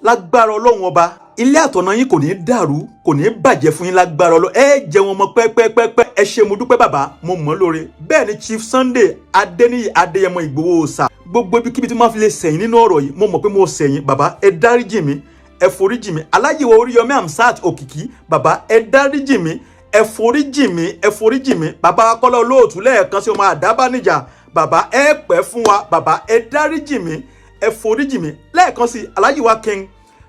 lágbára Ọlọ́run ọba ilé àtọ̀nà yín kò ní dàrú kò ní bàjẹ́ fún yín lágbára Ọlọ́run ẹ jẹ́ wọn mọ pẹ́pẹ́pẹ́pẹ́ ẹ ṣe mo dúpẹ́ bàbá mo mọ̀ lóore. bẹ́ẹ̀ ni Chief Sunday Adéníyì Adéyẹmọ Ìgbòho Òòṣà gbogbo ibikíbi tí mo fi lè sẹ̀yìn nínú ọ̀rọ̀ yìí mo mọ̀ pé mo sẹ̀yìn bàbá ẹ dáríjì mi ẹ foríjì mi Alhaji wa Oríyọmí Hamzat Òkìkí bàbá ẹ dáríjì mi ẹ foríjì mi ẹ foríjì mi bàbá Kọ́lá Olóòtú lẹ́ẹ̀kan sí ọmọ àdábánijà bàbá ẹ pẹ́ fún wa bàbá ẹ dáríjì mi ẹ foríjì mi lẹ́ẹ̀kan sí Alhaji wa King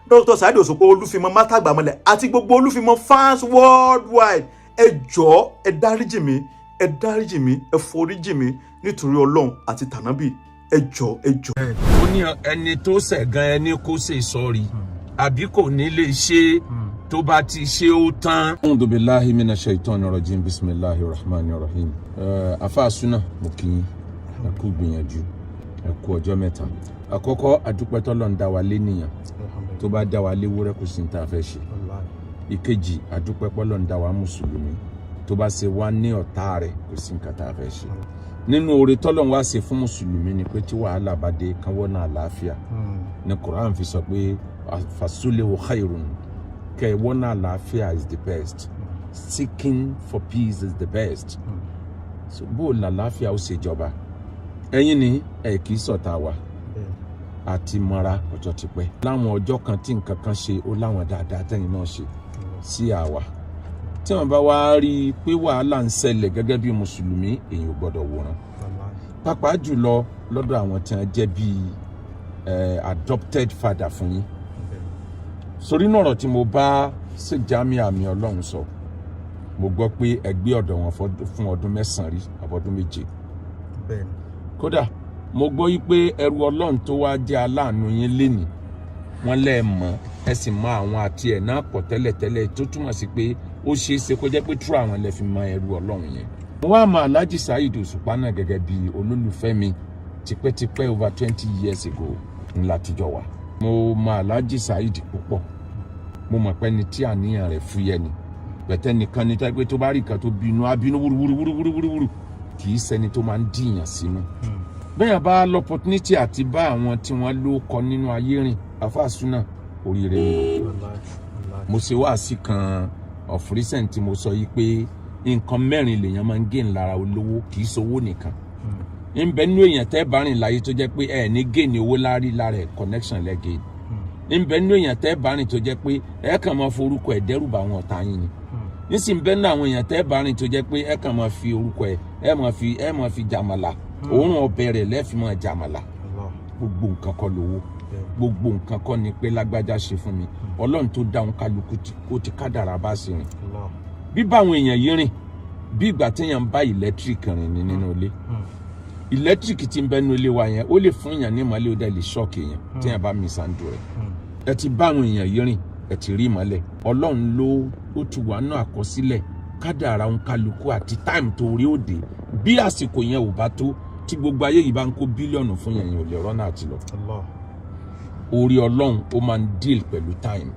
Dr. Saheed Òṣùpá Olúfimọ Mátàgbàmọ́lẹ̀ àti gbogbo Olúfimọ fans worldwide ẹ jọ̀ọ́ ẹ dáríjì mi ẹ dáríjì mi ẹ foríjì mi nítorí Ọlọ́run àti tànábì ẹ jọ̀ọ́ ẹ jọ̀ọ́. ó ní ẹni tó ṣẹ̀ gan ẹni kó ṣe sọ́ọ̀rì àbí kò ní lè ṣe tó bá ti ṣe ó tán. A'udhu billahi minash shaitani rajim bismillahir rahmanir rahim. Àfáà Súnà mo kí yín ẹ kú gbìyànjú ẹ kú ọjọ́ mẹ́ta. Àkọ́kọ́ àdúpẹ́ t'Ọlọ́run dá wa lénìyàn tó bá dá wa léwúrẹ́ kò sí ní tá a fẹ́ ṣe. Ìkejì àdúpẹ́ p'Ọlọ́run dá wa mùsùlùmí tó bá ṣe wá ní ọ̀tá rẹ̀ kò sí nǹkan tá a fẹ́ ṣe. Nínú oore t'Ọlọ́run wá ṣe fún mùsùlùmí ni pé tí wàhálà bá dé kán wọ́nà àlàáfíà ní Quran fi sọ pé fasulehu khairun kẹ́ wọ́nà àlàáfíà is the best seeking for peace is the best. So bó làlàáfíà ó ṣèjọba ẹ̀yin ni ẹ kì í ṣọ̀tá wa àti mọ́ra ọjọ́ ti pẹ́ láwọn ọjọ́ kan tí nǹkan kan ṣe ó láwọn dáadáa tẹ́yìn náà ṣe sí àwa tí wọ́n bá wá rí i pé wàhálà ń ṣẹlẹ̀ gẹ́gẹ́ bí mùsùlùmí èèyàn ò gbọ́dọ̀ wòran pàápàá jùlọ lọ́dọ̀ àwọn tí wọ́n jẹ́ bí adopted father fún yín sórí náà ọ̀rọ̀ tí mo bá ṣe Jamiu àmì Ọlọ́run sọ mo gbọ́ pé ẹ gbé ọ̀dọ̀ wọn fún ọdún 9 rí àbọ̀dún 7 kódà mo gbọ́ yí pé ẹrú Ọlọ́run tó wá jẹ́ aláàánú yín lénìí wọ́n lẹ́ẹ̀ mọ̀ ẹ sì mọ àwọn àti ẹ̀ náà pọ̀ tẹ́lẹ̀tẹ́lẹ̀ tó túmọ̀ sí pé ó ṣeé ṣe kó jẹ́ pé tú àwọn lẹ́ fi mọ ẹrú Ọlọ́run yẹn. mo wá mọ Alhaji Saheed Òṣùpá náà gẹ́gẹ́ bí olólùfẹ́ mi tipẹ́tipẹ́ over 20 years ago ńlá tíjọ wà. mo mọ Alhaji Saheed púpọ̀ mo mọ̀ pé ní tí àníyàn rẹ̀ fúyẹ́ ni bẹ̀tẹ̀ nìkan ní tẹ́gbẹ́ tó bá rí nǹkan tó bínú abínú wúruwúruwúruwúru kì í ṣẹni tó máa ń dìyàn sínú. bẹ́ẹ̀ bá l'opportunity àti bá àwọn tí wọ́n ló kọ nínú ayé rìn Àfáà Súnà oríire ni mo ṣe wáàsí kan of recent tí mo sọ yìí pé nǹkan 4 lèèyàn máa ń gain lára olówó kì í ṣowó nìkan ń bẹ nínú èèyàn tẹ́ bá rìn láyé tó jẹ́ pé ẹ ní gain owó lárí lára ẹ̀ connection lẹ́ gain ń bẹ nínú èèyàn tẹ́ bá rìn tó jẹ́ pé ẹ kàn máa forúkọ ẹ̀ dẹ́rù bá àwọn ọ̀tá yín ni nísìnyí bẹ́ẹ̀ náà àwọn èèyàn tẹ́ bá rìn tó jẹ́ pé ẹ kàn máa fi orúkọ ẹ̀ ẹ máa fi jàmàlà òórùn ọbẹ̀ rẹ̀ lẹ́ẹ̀fì máa jàmàlà gbogbo nǹkan kọ́ lówó gbogbo nǹkan kọ́ ni pé lágbájá ṣe fún mi Ọlọ́run tó dáhùn kálukú ó ti kádàrá bá ṣe rìn bí báwọn èèyàn yìí rìn bí ìgbà téèyàn bá electric rìn ní nínú ilé electric tí ń bẹ nínú ilé wa yẹn ó lè fún èèyàn ní ìmọ́lẹ̀ ó dẹ̀ lè ṣọ́ọ̀kì èèyàn téèyàn bá mi sàǹdù rẹ̀ ẹ ti báwọn èèyàn yìí rìn ẹ ti rí ìmọ́lẹ̀ Ọlọ́run ló ó ti wà náà àkọsílẹ̀ kádàrá òun kálukú àti táìmù tó rí òde bí àsìkò yẹn ò bá tó tí gbogbo ayé yìí bá ń kó bílíọ̀nù fún yẹn ò lè rọ́nà àti lọ. Orí Ọlọ́run ó máa ń deal pẹ̀lú time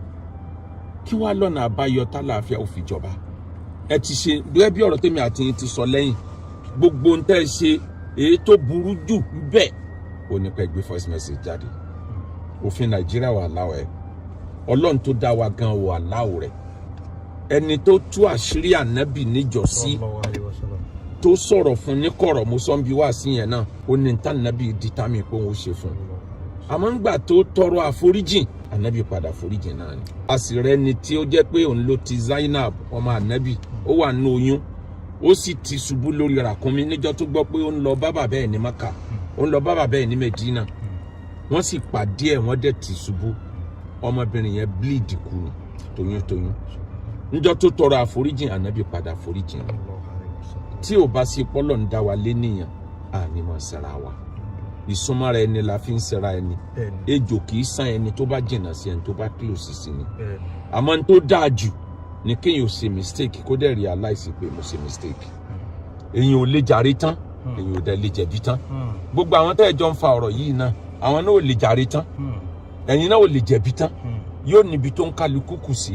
kí wàá lọ́nà àbáyọ tálàáfíà ò fi jọba ẹ ti ṣe bẹ́ẹ̀ bí ọ̀rọ̀ tèmi àti yín ti sọ lẹ́yìn gbogbo ń tẹ́ ẹ ṣe èyí tó burú jù bẹ́ẹ̀ ò ní pẹ́ gbé voice message jáde òfin Nàìjíríà wà láwọ̀ ẹ̀ Ọlọ́run tó dá wa gan wà láwọ̀ rẹ̀ ẹni tó tú àṣírí ànábì níjọ́sí tó sọ̀rọ̀ fún ní kọ̀rọ̀ mo sọ ń bi wá sí yẹn náà ó ní níta ànábì dìtámì pé òun ó ṣe fún un àmọ́ ńgbà tó tọrọ àforíjìn ànábì padà foríjìn náà ni. a sì rẹ ni tí ó jẹ́ pé òun ló ti Zainab ọmọ ànábì ó wà ní oyún ó sì ti ṣubú lórí ràkúnmí níjọ́ tó gbọ́ pé ó ń lọ bá bàbá ẹ̀ ní Maka ó ń lọ bá bàbá ẹ̀ ní Medina wọ́n sì pàdé ẹ̀ wọ́n dẹ̀ ti ṣubú ọmọbìnrin yẹn bleed kú ni toyúntoyún níjọ́ tó tọrọ àforíjì ànábì padà àforíjì rẹ̀ tí ò bá sí pọ́lọ̀ ń dá wa lé nìyàn àní mọ̀ sẹ́ra wa ìsúnmọ́ra ẹni la fi ń sẹ́ra ẹni ejò kì í sàn ẹni tó bá jìnnà sí ẹni tó bá close sí ni àmọ́ ní tó dáa jù ni kéèyàn ò ṣe mistake kó dẹ̀ realize pé mo ṣe mistake èyàn ò lè jàre tán èyàn ò dẹ̀ lè jẹ̀bi tán gbogbo àwọn tẹ́ ẹ jọ ń fa ọ̀rọ̀ yìí náà àwọn náà ò lè jàre tán ẹ̀yin náà ò lè jẹ̀bi tán yóò níbi tó ń kálukú kù sí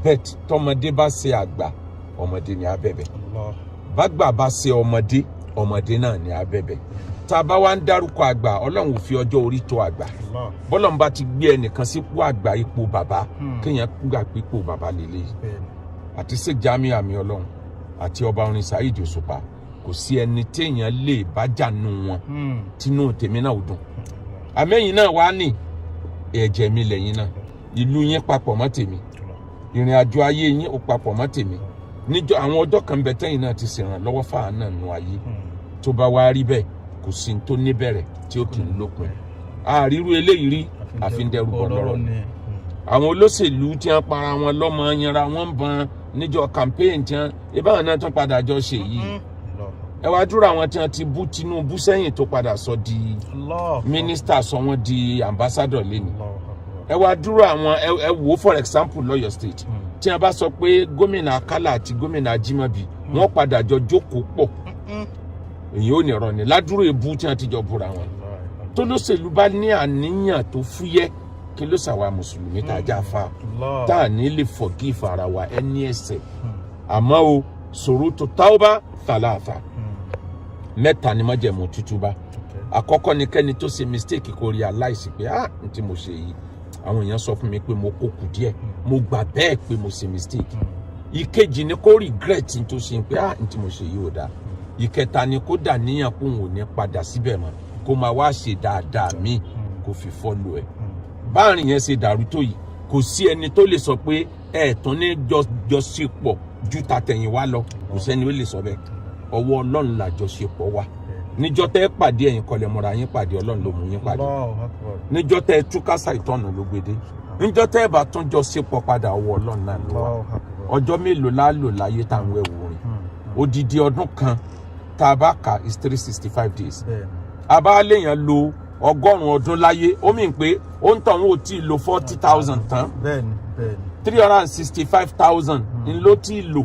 bẹ́ẹ̀ tọmọdé bá ṣe àgbà ọmọdé ni á bẹ̀bẹ̀ bágbà bá ṣe ọmọdé ọmọdé náà ni á bẹ̀bẹ̀ tá a bá wá ń dárúkọ àgbà ọlọ́run ò fi ọjọ́ orí tó àgbà bọ́lọ́run bá ti gbé ẹnìkan sípò àgbà ipò bàbá kéèyàn gbà pé ipò bàbá lélẹ́yìí àti Sheikh Jamiu àmì ọlọ́run àti ọba orin Saheed Òṣùpá kò sí ẹni téèyàn lè bá jànú wọn tínú tèmi náà ò dùn àmẹ́yìn náà wá ní ẹ̀jẹ̀ mi lẹ́yìn náà ìlú yín papọ̀ mọ́ tèmi ìrìn àjò ayé yín ò papọ̀ mọ́ tèmi níjọ́ àwọn ọjọ́ kan bẹ tẹ́yìn náà ti ṣèrànlọ́wọ́ fáà náà nù ayé tó bá wá rí bẹ́ẹ̀ kò sí tó níbẹ̀rẹ̀ tí ó kì í lópin àríru eléyìí rí àfindẹ́rù bọ̀ lọ́rọ̀ ni àwọn olóṣèlú tí wọ́n para wọn lọ́mọ yanra wọn ń bọn níjọ́ campaign tí wọ́n ìbáwọn náà tún padà jọ ṣe yìí ẹ wá dúró àwọn tí wọ́n ti bú Tinubu sẹ́yìn tó padà sọ di mínísítà sọ wọ́n di ambassador lẹ́nu ẹ wá dúró àwọn ẹ wò for example lọ́yọ̀ state tí wọ́n bá sọ pé gómìnà Akálà àti gómìnà Ajímọ̀bí wọ́n padà jọ jókòó pọ̀ èyí ò ní ọ̀rọ̀ ni ládùúrò ebú tí wọ́n ti jọ búra wọn tó lóṣèlú bá ní àníyàn tó fúyẹ́ kí ló ṣàwa mùsùlùmí tá a já fa tá a ní lè forgive ara wa ẹni ẹ̀ṣẹ̀ àmọ́ o ṣurutu tauba thalatha mẹ́ta ni májẹ̀mú tútúbá àkọ́kọ́ ni kẹ́ni tó ṣe mistake kó realize pé n tí mo ṣe yìí àwọn èèyàn sọ fún mi pé mo kó kù díẹ̀ mo gbà bẹ́ẹ̀ pé mo ṣe mistake ìkejì ni kó regret n tó ṣe pé n tí mo ṣe yìí ò dáa ìkẹta ni kó dà níyàn kó òun ò ní padà síbẹ̀ mọ́ kó máa wá ṣe dáadáa míì kó fi follow ẹ̀ báàrin yẹn ṣe dàrú tó yìí kò sí ẹni tó lè sọ pé ẹ̀ẹ̀tún ní jọṣepọ̀ ju tàtẹ̀yìnwá lọ kò sẹ́ni ó lè sọ bẹ́ẹ̀ ọwọ́ Ọlọ́run làjọṣepọ̀ wà níjọ́ tẹ́ pàdé ẹ̀yin kọlẹ̀ mọ́ra yín pàdé Ọlọ́run ló mú yín pàdé níjọ́ tẹ́ túkásá ìtọ́nù ló gbédé níjọ́ tẹ́ bá tún jọ ṣepọ̀ padà ọwọ́ Ọlọ́run náà ló wà ọjọ́ mélòó la lò láyé táwọn ẹ̀wù rìn odidi ọdún kan tá a bá kà is 365 days a bá léèyàn lo 100 ọdún láyé ó mìn pé ó ń tàn ó tí ì lo 40,000 tán 365,000 ń ló tí ì lò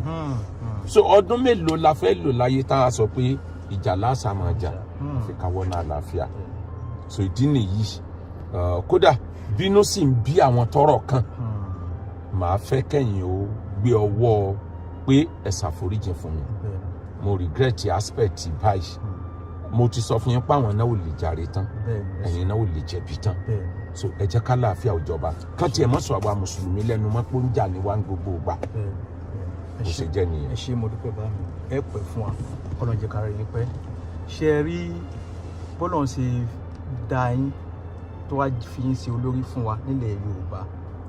so ọdún mélòó la fẹ́ lò láyé tá a sọ pé ìjà lásà máa jà fi káwọ́ náà àlàáfíà so ìdí nìyí kódà bínú sì ń bí àwọn tọ́rọ̀ kan màá fẹ́ kẹ́yìn ó gbé ọwọ́ pé ẹ ṣàforíjì fún mi mo regret aspect báyìí mo ti sọ fún yín pé àwọn náà ò lè jàre tán ẹ̀yin náà ò lè jẹ̀bi tán so ẹ jẹ́ ká láàfíà òjọba kán tiẹ̀ mọ́ sọ àwa mùsùlùmí lẹ́nu mọ́ pé ń jà ní wá ń gbogbo gbà bó ṣe jẹ́ nìyẹn. ẹ ṣé mo dúpẹ́ bá mi ẹ pẹ́ fún wa Ọlọ́run jẹ́ ká rí yín pẹ́ ṣe é rí bọ́lọ́run ṣe dá yín tó wá fi yín ṣe olórí fún wa nílẹ̀ Yorùbá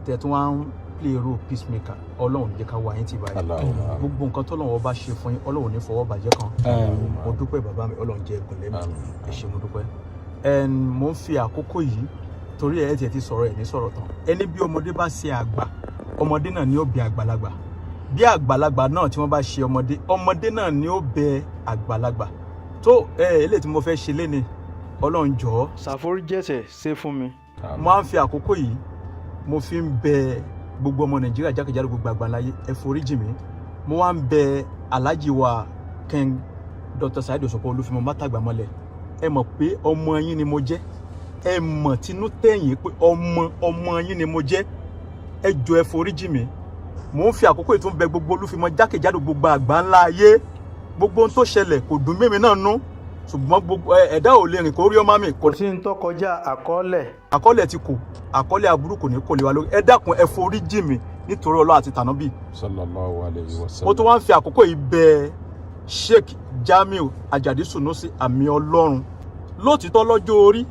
tẹ̀ tó wá ń play role peacemaker Ọlọ́run jẹ́ ká wá yín ti báyìí gbogbo nǹkan tọ́lọ́run bá ṣe fún yín Ọlọ́run ní fọwọ́ bàjẹ́ kan mo dúpẹ́ bàbá mi Ọlọ́run jẹ́ ẹ̀gùn lẹ́nu ẹ ṣé mo dúpẹ́ mo ń fi àkókò yìí torí ẹ̀ tiẹ̀ ti sọ̀rọ̀ ẹ̀ ní sọ̀rọ̀ tán ẹni bí ọmọdé bá ṣe àgbà ọmọdé náà ni ó bẹ àgbàlagbà bí àgbàlagbà náà tí wọ́n bá ṣe ọmọdé náà ni ó bẹ àgbàlagbà tó eléyìí tí mo fẹ́ ṣe léni Ọlọ́run jọ̀ọ́ ṣàforíjẹ̀ṣẹ̀ ṣe fún mi mo á ń fi àkókò yìí mo fi ń bẹ gbogbo ọmọ Nàìjíríà jákèjádò gbogbo àgbáláyé ẹ foríjì mi mo wá ń bẹ Alhaji wa King Dr. Saheed Òṣùpá Olúfimọ Mátàgbàmọ́lẹ̀ ẹ mọ̀ pé ọmọ yín ni mo jẹ́ ẹ mọ̀ tinú tẹ̀yìn pé ọmọ yín ni mo jẹ́ ẹ jọ̀ọ́ ẹ foríjì mi mo ń fi àkókò yìí tún bẹ gbogbo Olúfimọ jákèjádò gbogbo àgbáńlá ayé gbogbo ohun tó ṣẹlẹ̀ kò dùn mẹ́mi náà nú ṣùgbọ́n gbogbo ẹ̀dá ò lè rìn kó rí ọmọ mi kò sí ní tó kọjá àkọọ́lẹ̀ ti kù àkọọ́lẹ̀ aburú kò ní kò lè wa lórí ẹ dákun ẹ foríjì mi nítorí Ọlọ́run àti tànábì sallallahu alayhi wa sallam. mo tún wá ń fi àkókò yìí bẹ Sheikh Jamiu Ajadi Sunusi àmì Ọlọ́run lóòtítọ́ lọ́jọ́ orí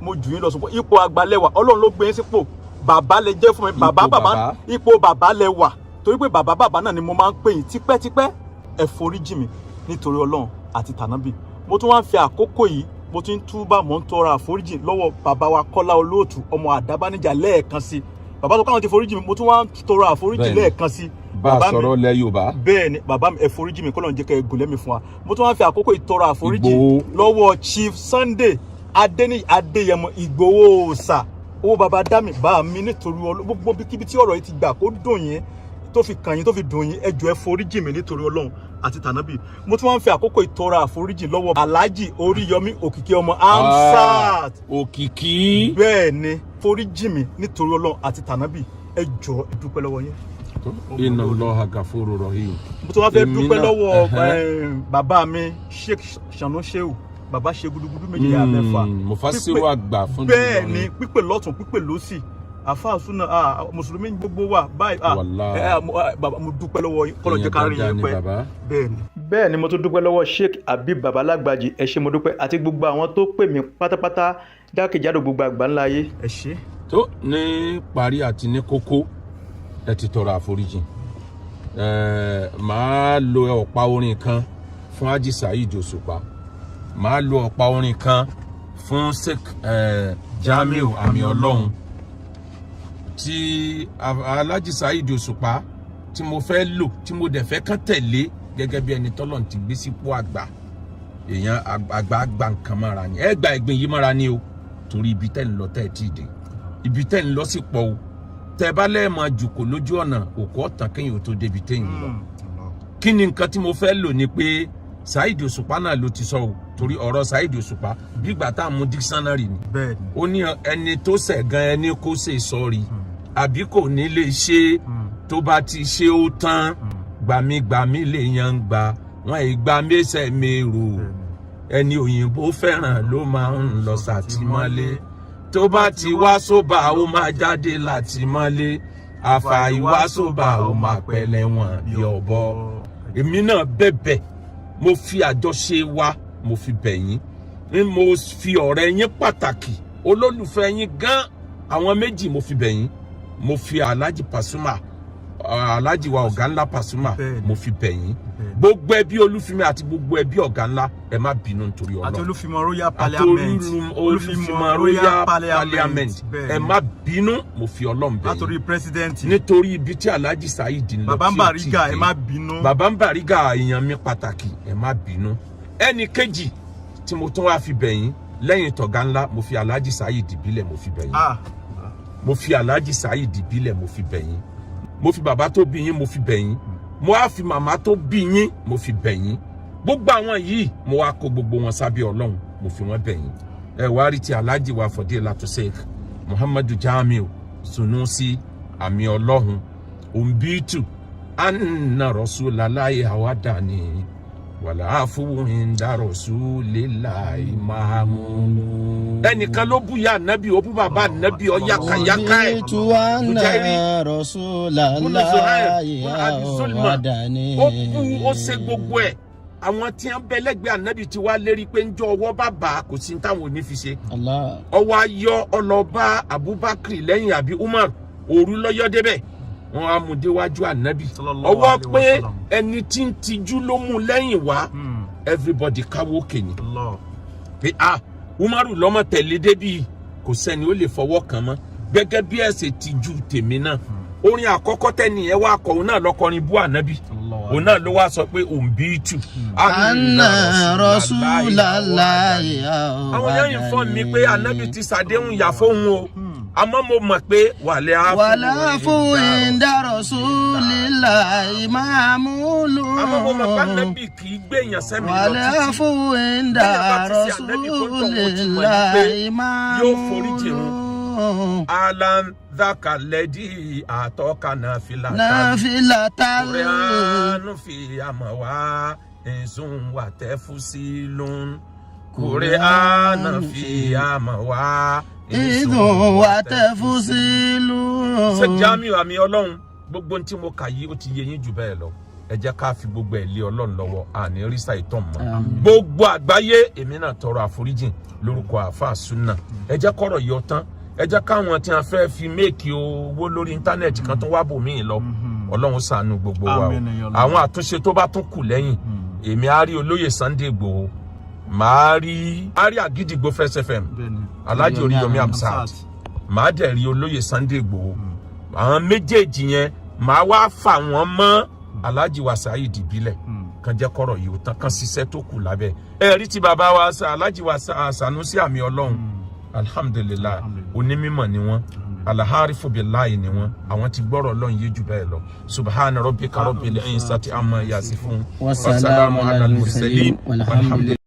mo jù yín lọ sọ ipò àgbàlẹ́wà Ọlọ́run ló gbé yín sípò bàbá lè jẹ́ fún mi bàbá ipò bàbá lẹ wà torí pé bàbá náà ni mo máa ń pè yín tipẹ́tipẹ́ ẹ foríjì mi nítorí Ọlọ́run àti tànábì mo tún wá ń fi àkókò yìí mo ti ń túbà mo ń tọrọ àforíjì lọ́wọ́ bàbá wa Kọ́lá Olóòtú ọmọ Àdábánijà lẹ́ẹ̀kan sí bàbá tó káwọn ti foríjì mi mo tún wá ń tọrọ àforíjì lẹ́ẹ̀kan sí bàbá sọ̀rọ̀ lẹ Yorùbá. bẹ́ẹ̀ ni bàbá mi ẹ foríjì mi kọ́lọ́n jẹ́ kẹ́ ẹ gùn lẹ́mìí fún wa mo tún wá fi àkókò ìtọrọ àforíjì lọ́wọ́ Chief Sunday Adéyẹmọ Ìgbòho Òòṣà owó bàbá dámì bá mi nítorí gbogbo kíbi tí ọ̀rọ̀ yìí ti gbà kó dùn yín tó fi kàn yín tó fi dùn yín ẹ jọ̀ọ́ ẹ foríjì mi nítorí Ọlọ́run àti tànábì mo tún wá ń fi àkókò ìtọrọ àforíjì lọ́wọ́ Alhaji Oríyọmí Òkìkí ọmọ Hamzat Òkìkí bẹ́ẹ̀ ni foríjì mi nítorí Ọlọ́run àti tànábì ẹ jọ̀ọ́ ẹ dúpẹ́ lọ́wọ́ yín. Inna Allaha Ghafurur Rahim. mo tún wá fẹ́ dúpẹ́ lọ́wọ́ bàbá mi Sheikh Shanu Shehu bàbá ṣe gudugudu méjì yà mẹ́fà Mufasiru àgbà fún bẹ́ẹ̀ ni pípè lọ́tún pípè lọ́sì àfáà súnà mùsùlùmí gbogbo wa báyìí mo dúpẹ́ lọ́wọ́ kọ́lọ̀ jẹ́ ká rí yín pẹ́ bẹ́ẹ̀ ni. bẹ́ẹ̀ ni mo tún dúpẹ́ lọ́wọ́ Sheikh Habib Babalagbaji ẹ ṣé mo dúpẹ́ àti gbogbo àwọn tó pè mí pátápátá jákèjádò gbogbo àgbáńlá ayé ẹ ṣé. tó ní parí àti ní kókó ẹ ti tọrọ àforíjì màá lo ọ̀pá orin kan fún Haji Saheed Òṣùpá màá lo ọ̀pá orin kan fún Sheikh Jamiu Àmì Ọlọ́run tí Alhaji Saheed Òṣùpá tí mo fẹ́ lò tí mo dẹ̀ fẹ́ kán tẹ̀lé gẹ́gẹ́ bí ẹni tọ́lọ́run ti gbé sípò àgbà èèyàn àgbà nǹkan mọ́ra ni ẹ gba ẹ̀gbìn yìí mọ́ra ni o torí ibi tẹ́ ń lọ tẹ́ ẹ tí ì dé ibi tẹ́ ń lọ sí pọ̀ o tẹ́ bá lẹ́ẹ̀mọ́ jùkò lójú ọ̀nà òkú ọ̀tàn kéèyàn tó débi téèyàn lọ kí ni nǹkan tí mo fẹ́ lò ni pé Saheed Òṣùpá náà ló ti sọ o torí ọ̀rọ̀ Saheed Òṣùpá bí ìgbà tá à ń mú dictionary ni ó ní ẹni tó ṣẹ̀ gan ẹni kó ṣe sọ́ọ̀rì àbí kò ní lè ṣe tó bá ti ṣe ó tán gbàmígbàmí lèèyàn ń gbà wọn ìgbà mẹ́sẹ̀ mẹ́rù ẹni òyìnbó fẹ́ràn ló máa ń lọ sàtìmọ́lé tó bá ti wá sóbà ó máa jáde láti mọ́lé àfàìwá sóbà ó máa pẹ̀lẹ́ wọn bí ọ̀bọ. èmi náà bẹ̀bẹ̀ mo fi àjọṣe wa mo fi bẹ̀ yín mo fi ọ̀rẹ́ yín pàtàkì olólùfẹ́ yín gan àwọn méjì mo fi bẹ̀ yín mo fi Alhaji Pasuma Alhaji wa ọ̀gá ńlá Pasuma mo fi bẹ̀ yín gbogbo ẹbí Olúfìmí àti gbogbo ẹbí ọ̀gá ńlá ẹ má bínú nítorí Ọlọ́run àti Olúfìmọ̀ Royal Parliament Olúfìmọ̀ Royal Parliament ẹ má bínú mo fi Ọlọ́run bẹ̀ yín látòrí president nítorí ibi tí Alhaji Saheed ń lọ bàbá ń Bariga ẹ má bínú bàbá ń Bariga èèyàn mi pàtàkì ẹ má bínú ẹnì kejì tí mo tún wá fi bẹ̀ yín lẹ́yìn tọ̀gá ńlá mo fi Alhaji Saheed ìbílẹ̀ mo fi bẹ̀ yín mo fi Alhaji Saheed ìbílẹ̀ mo fi bẹ̀ yín mo fi bàbá tó bí yín mo fi bẹ̀ yín mo wá fi màmá tó bí yín mo fi bẹ̀ yín gbogbo àwọn yìí mo wá kó gbogbo wọn sábẹ́ Ọlọ́run mo fi wọn bẹ̀ yín ẹ wá rí ti Alhaji wa Fadilatu Sheikh Muhammadu Jamiu Sunusi Àmì Ọlọ́run umbitu anna Rasulallahi hawadani wàlá àfúwìn dárò súlélà ìmáàmù. ẹnìkan ló bú ya ànábì ó bú bàbá ànábì ọ yàkàyàkà ẹ. tuwana Rasulallahi hawadani. ó bú ó ṣe gbogbo ẹ àwọn tí wọn bẹ lẹ́gbẹ̀ẹ́ ànábì tí wàá lérí pé njọ ọwọ́ bàbá kò sí táwọn ò ní fi ṣe. ọwọ́ ayọ̀ ọlọ́ba Abubakar lẹ́yìn àbí Umar òru lọ́yọ́ débẹ̀ wọn á mú déwájú ànábì ọwọ́ pé ẹni tí ń tijú ló mú lẹ́yìn wá everybody káwó kèní pé Umaru lọ́mọ tẹ̀lé débi kò sẹ́ni ó lè fọwọ́ kàn mọ́ gẹ́gẹ́ bí ẹ̀sẹ̀ tijú tèmi náà orin àkọ́kọ́ tẹ́ni ẹ̀ wá kọ òun náà lọ́kọrin bú ànábì òun náà ló wá sọ pé òun bí tù. anna Rasulallahi àwọn yẹn yìí fọ́n mi pé ànábì ti ṣàdéhùn yà fóun o àmọ́ mo mọ̀ pé wàlẹ́ àfún inda Rasulillahi ma'mulu. àmọ́ mo mọ̀ pé ànábì kì í gbẹ̀yàn sẹ́mi lọ títí. wàlẹ́ àfún inda Rasulillahi ma'mulu. yóò foríjì run. alam dhaka lẹ́dí àtọ́ka nàfìlà Kùránù fi àmọ̀ wá ẹ̀sùn wà tẹ́ fún sí lóun Kùránù fi àmọ̀ wá ìdùn wà tẹ́ fún sí lóun. Sheikh Jamiu Àmì Ọlọ́run gbogbo tí mo kà yìí ó ti yé yín jù bẹ́ẹ̀ lọ ẹ jẹ́ ká fi gbogbo ẹ̀ lé Ọlọ́run lọ́wọ́ àní rísà ìtàn mọ́ gbogbo àgbáyé èmi náà tọrọ àforíjìn lórúkọ àáfàá súnà ẹ jẹ́ kọ́rọ̀ yọ tán ẹ jẹ́ káwọn tí a fẹ́ fi méèkì owó lórí íńtánẹ́ẹ̀tì kan tó wá bò míì lọ Ọlọ́run ṣàánú gbogbo wa o àwọn àtúnṣe tó bá tún kù lẹ́yìn èmi á rí olóyè Sunday Igboho màá rí Àgídìgbò First FM Alhaji Oríyọmí Hamzat màá dẹ̀ rí olóyè Sunday Igboho àwọn méjèèjì yẹn màá wá fà wọ́n mọ́ Alhaji wa Saheed ìbílẹ̀ kan jẹ́ kọ́rọ̀ yìí ó tán kan ṣiṣẹ́ tó kù lábẹ́ ẹ̀rí tí bàbá wa Alhaji wa Sanusi àmì ọlọ́run alhamdulillah onímọ̀ ni wọ́n alaharifu billahi ni wọ́n àwọn tí gbọ́rọ̀ ọlọ́run yé jù bẹ́ẹ̀ lọ subhana rabbika rabbil izzati amma yasifun wa salamun ala al mursalin walhamdulillah.